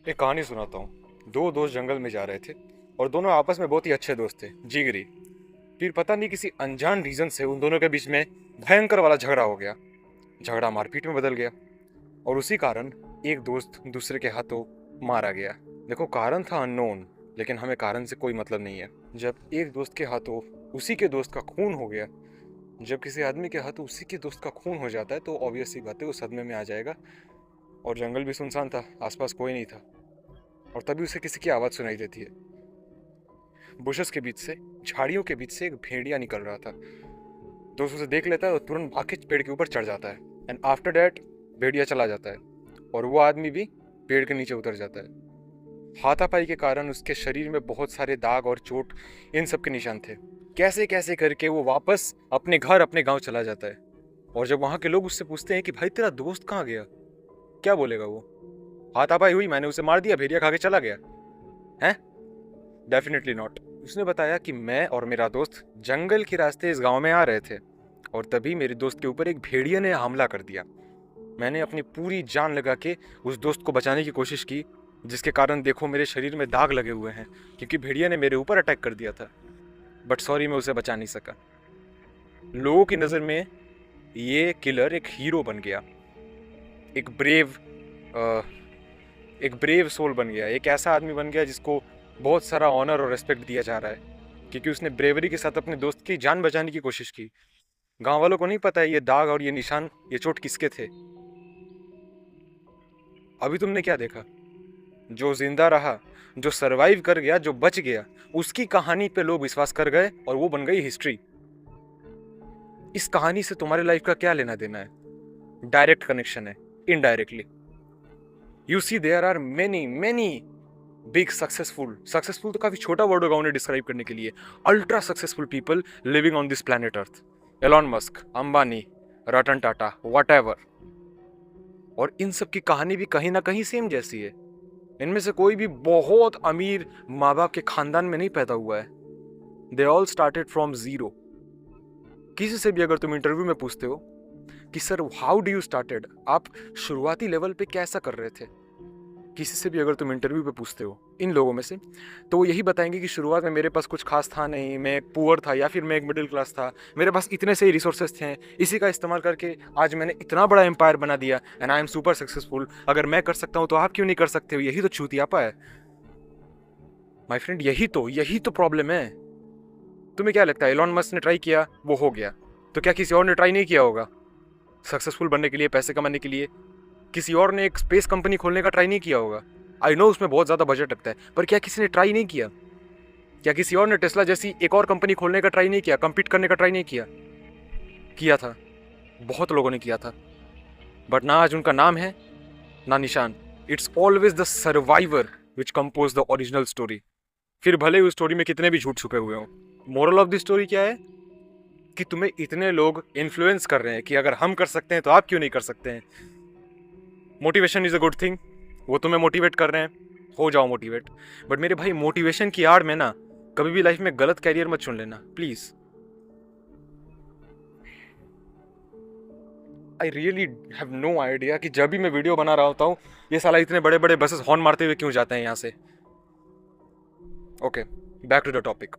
एक कहानी सुनाता हूँ। दो दोस्त जंगल में जा रहे थे और दोनों आपस में बहुत ही अच्छे दोस्त थे, जिगरी। फिर पता नहीं किसी अनजान रीजन से उन दोनों के बीच में भयंकर वाला झगड़ा हो गया। झगड़ा मारपीट में बदल गया और उसी कारण एक दोस्त दूसरे के हाथों मारा गया। देखो, कारण था अननोन, लेकिन हमें कारण से कोई मतलब नहीं है। जब एक दोस्त के हाथों उसी के दोस्त का खून हो गया, जब किसी आदमी के हाथों उसी के दोस्त का खून हो जाता है, तो ऑब्वियस सी बात है वो सदमे में आ जाएगा। और जंगल भी सुनसान था, आसपास कोई नहीं था। और तभी उसे किसी की आवाज़ सुनाई देती है। बुशेस के बीच से, झाड़ियों के बीच से एक भेड़िया निकल रहा था। दोस्त उसे देख लेता है और तुरंत भाग के पेड़ के ऊपर चढ़ जाता है। एंड आफ्टर डैट भेड़िया चला जाता है और वो आदमी भी पेड़ के नीचे उतर जाता है। हाथापाई के कारण उसके शरीर में बहुत सारे दाग और चोट, इन सब के निशान थे। कैसे कैसे करके वो वापस अपने घर, अपने गांव चला जाता है। और जब वहां के लोग उससे पूछते हैं कि भाई तेरा दोस्त कहाँ गया, क्या बोलेगा वो? हाथापाई हुई, मैंने उसे मार दिया, भेड़िया खा के चला गया है? Definitely not. उसने बताया कि मैं और मेरा दोस्त जंगल के रास्ते इस गांव में आ रहे थे और तभी मेरे दोस्त के ऊपर एक भेड़िया ने हमला कर दिया। मैंने अपनी पूरी जान लगा के उस दोस्त को बचाने की कोशिश की, जिसके कारण देखो मेरे शरीर में दाग लगे हुए हैं, क्योंकि भेड़िया ने मेरे ऊपर अटैक कर दिया था। बट सॉरी, मैं उसे बचा नहीं सका। लोगों की नज़र में ये किलर एक हीरो बन गया, एक ब्रेव एक ब्रेव सोल बन गया, एक ऐसा आदमी बन गया जिसको बहुत सारा ऑनर और रेस्पेक्ट दिया जा रहा है, क्योंकि उसने ब्रेवरी के साथ अपने दोस्त की जान बचाने की कोशिश की। गांव वालों को नहीं पता है ये दाग और ये निशान, ये चोट किसके थे। अभी तुमने क्या देखा? जो जिंदा रहा, जो सरवाइव कर गया, जो बच गया, उसकी कहानी पे लोग विश्वास कर गए और वो बन गई हिस्ट्री। इस कहानी से तुम्हारे लाइफ का क्या लेना देना है? डायरेक्ट कनेक्शन है, indirectly. You see there are many many big successful तो काफी छोटा वर्ड होगा उन्हें डिस्क्राइब करने के लिए। Ultra successful people living on this planet earth. Elon Musk, Ambani, Ratan Tata, what ever. और इन सब की कहानी भी कहीं ना कहीं सेम जैसी है। इनमें से कोई भी बहुत अमीर माँ बाप के खानदान में नहीं पैदा हुआ है। They all started from zero. किसी से भी अगर तुम इंटरव्यू में पूछते हो कि sir how do you started, आप शुरुआती लेवल पे कैसा कर रहे थे, किसी से भी अगर तुम इंटरव्यू पे पूछते हो इन लोगों में से, तो वो यही बताएंगे कि शुरुआत में मेरे पास कुछ खास था नहीं, मैं एक पुअर था या फिर मैं एक मिडिल क्लास था, मेरे पास इतने से ही रिसोर्सेज थे, इसी का इस्तेमाल करके आज मैंने इतना बड़ा एम्पायर बना दिया and I am super successful. अगर मैं कर सकता हूँ तो आप क्यों नहीं कर सकते हो? यही तो चूतियापा है माय फ्रेंड, यही तो प्रॉब्लम है। तुम्हें क्या लगता है एलॉन मस्क ने ट्राई किया, वो हो गया, तो क्या किसी और ने ट्राई नहीं किया होगा सक्सेसफुल बनने के लिए, पैसे कमाने के लिए? किसी और ने एक स्पेस कंपनी खोलने का ट्राई नहीं किया होगा? आई नो उसमें बहुत ज़्यादा बजट लगता है, पर क्या किसी ने ट्राई नहीं किया? क्या किसी और ने टेस्ला जैसी एक और कंपनी खोलने का ट्राई नहीं किया, compete करने का ट्राई नहीं किया? किया था, बहुत लोगों ने किया था, बट ना आज उनका नाम है ना निशान। It's always the survivor which compose the original story, फिर भले उस स्टोरी में कितने भी झूठ छुपे हुए हों। मोरल ऑफ द स्टोरी क्या है? कि तुम्हें इतने लोग इन्फ्लुएंस कर रहे हैं कि अगर हम कर सकते हैं तो आप क्यों नहीं कर सकते हैं। Motivation is a good thing, वो तुम्हें मोटिवेट कर रहे हैं, हो जाओ मोटिवेट। बट मेरे भाई, मोटिवेशन की आड़ में ना कभी भी लाइफ में गलत कैरियर मत चुन लेना please. I really have no idea कि जब भी मैं वीडियो बना रहा होता हूँ ये साला इतने बड़े बड़े बसेस हॉर्न मारते हुए क्यों जाते हैं यहाँ से। Okay, back to the topic.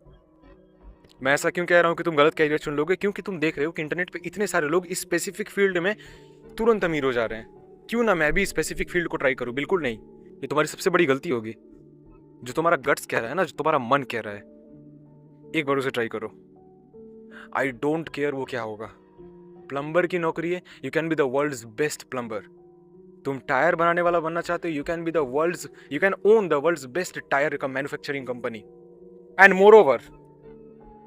मैं ऐसा क्यों कह रहा हूँ कि तुम गलत कैरियर चुन लोगे? क्योंकि तुम देख रहे हो कि इंटरनेट पे इतने सारे लोग इस स्पेसिफिक फील्ड में तुरंत अमीर हो जा रहे हैं। क्यों ना मैं भी स्पेसिफिक फील्ड को ट्राई करूँ? बिल्कुल नहीं, ये तुम्हारी सबसे बड़ी गलती होगी। जो तुम्हारा गट्स कह रहा है ना, जो तुम्हारा मन कह रहा है, एक बार उसे ट्राई करो। आई डोंट केयर वो क्या होगा। प्लम्बर की नौकरी है, you can be the world's best plumber. तुम टायर बनाने वाला बनना चाहते हो, you can own the world's best tyre का manufacturing company. And moreover,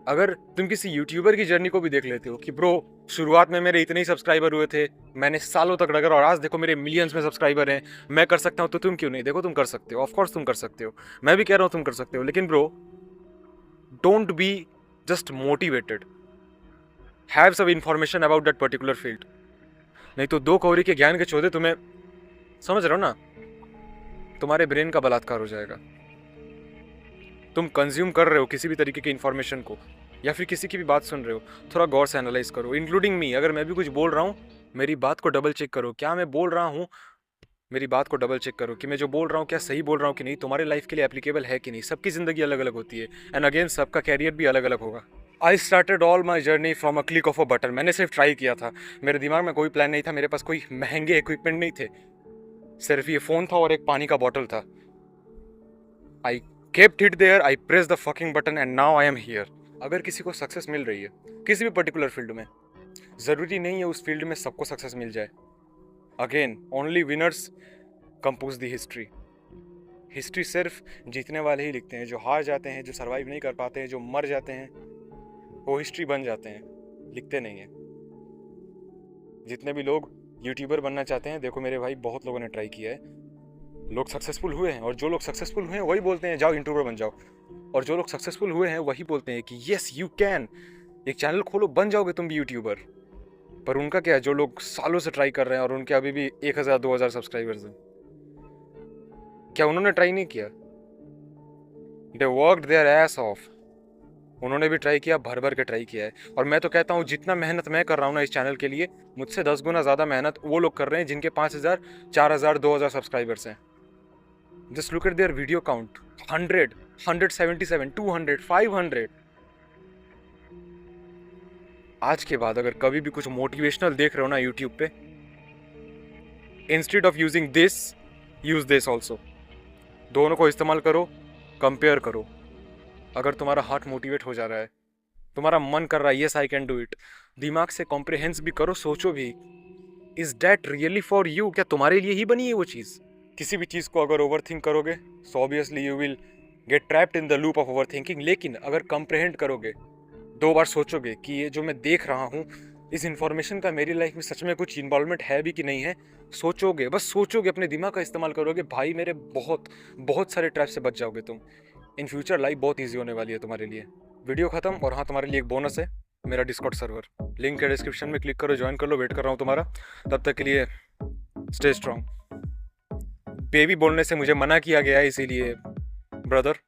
अगर तुम किसी यूट्यूबर की जर्नी को भी देख लेते हो कि ब्रो शुरुआत में मेरे इतने ही सब्सक्राइबर हुए थे, मैंने सालों तक रगड़ा और आज देखो मेरे मिलियंस में सब्सक्राइबर हैं, मैं कर सकता हूँ तो तुम क्यों नहीं? देखो तुम कर सकते हो, ऑफकोर्स तुम कर सकते हो, मैं भी कह रहा हूँ तुम कर सकते हो, लेकिन bro don't be just motivated, have some information about that particular field. नहीं तो दो कौड़ी के ज्ञान के चौधे तुम्हें, समझ रहे हो ना, तुम्हारे ब्रेन का बलात्कार हो जाएगा। तुम कंज्यूम कर रहे हो किसी भी तरीके की इंफॉर्मेशन को या फिर किसी की भी बात सुन रहे हो, थोड़ा गौर से एनालाइज करो, इंक्लूडिंग मी। अगर मैं भी कुछ बोल रहा हूँ, मेरी बात को डबल चेक करो, क्या मैं बोल रहा हूँ मेरी बात को डबल चेक करो कि मैं जो बोल रहा हूँ क्या सही बोल रहा हूँ कि नहीं, तुम्हारे लाइफ के लिए एप्लीकेबल है कि नहीं। सबकी ज़िंदगी अलग अलग होती है, एंड अगेन सबका कैरियर भी अलग अलग होगा। I started all my journey from a click of a button. मैंने सिर्फ ट्राई किया था, मेरे दिमाग में कोई प्लान नहीं था, मेरे पास कोई महंगे इक्विपमेंट नहीं थे, सिर्फ ये फ़ोन था और एक पानी का बॉटल था। I kept it there, I press the fucking button and now I am here. अगर किसी को सक्सेस मिल रही है किसी भी पर्टिकुलर फील्ड में, ज़रूरी नहीं है उस फील्ड में सबको सक्सेस मिल जाए। Again only winners compose the history. History सिर्फ जीतने वाले ही लिखते हैं, जो हार जाते हैं, जो सर्वाइव नहीं कर पाते हैं, जो मर जाते हैं, वो हिस्ट्री बन जाते हैं, लिखते नहीं हैं। जितने भी लोग यूट्यूबर बनना चाहते हैं, देखो मेरे भाई बहुत लोगों ने ट्राई किया है, लोग सक्सेसफुल हुए हैं, और जो लोग सक्सेसफुल हुए हैं वही बोलते हैं जाओ यूट्यूबर बन जाओ, और जो लोग सक्सेसफुल हुए हैं वही बोलते हैं कि यस यू कैन, एक चैनल खोलो बन जाओगे तुम भी यूट्यूबर। पर उनका क्या है, जो लोग सालों से ट्राई कर रहे हैं और उनके अभी भी 1000-2000 सब्सक्राइबर्स हैं, क्या उन्होंने ट्राई नहीं किया? They worked there ass off. उन्होंने भी ट्राई किया, भर भर के ट्राई किया है। और मैं तो कहता हूँ जितना मेहनत मैं कर रहा हूँ ना इस चैनल के लिए, मुझसे 10 गुना ज़्यादा मेहनत वो लोग कर रहे हैं जिनके 5000, 4000, 2000 सब्सक्राइबर्स हैं। Just look at there video count, 100, 177, 200, 500। आज के बाद अगर कभी भी कुछ मोटिवेशनल देख रहे हो ना यूट्यूब पे, instead of using this, use this also. दोनों को इस्तेमाल करो, कंपेयर करो। अगर तुम्हारा हार्ट मोटिवेट हो जा रहा है, तुम्हारा मन कर रहा है yes I can do it, दिमाग से कॉम्प्रिहेंस भी करो, सोचो भी, is that really for you? क्या तुम्हारे लिए ही बनी है वो चीज़? किसी भी चीज़ को अगर ओवर थिंक करोगे so obviously you will get trapped in the loop of over thinking. लेकिन अगर कंप्रहेंड करोगे, 2 बार सोचोगे कि ये जो मैं देख रहा हूँ, इस इंफॉर्मेशन का मेरी लाइफ में सच में कुछ इन्वॉल्वमेंट है भी कि नहीं है, सोचोगे, बस सोचोगे, अपने दिमाग का इस्तेमाल करोगे, भाई मेरे बहुत बहुत सारे ट्रैप से बच जाओगे तुम। इन फ्यूचर लाइफ बहुत ईजी होने वाली है तुम्हारे लिए। वीडियो खत्म, और हाँ तुम्हारे लिए एक बोनस है, मेरा डिस्कॉर्ड सर्वर, लिंक है डिस्क्रिप्शन में, क्लिक करो, ज्वाइन कर लो, वेट कर रहा हूँ तुम्हारा। तब तक के लिए स्टे स्ट्रॉन्ग। बेबी बोलने से मुझे मना किया गया है, इसीलिए ब्रदर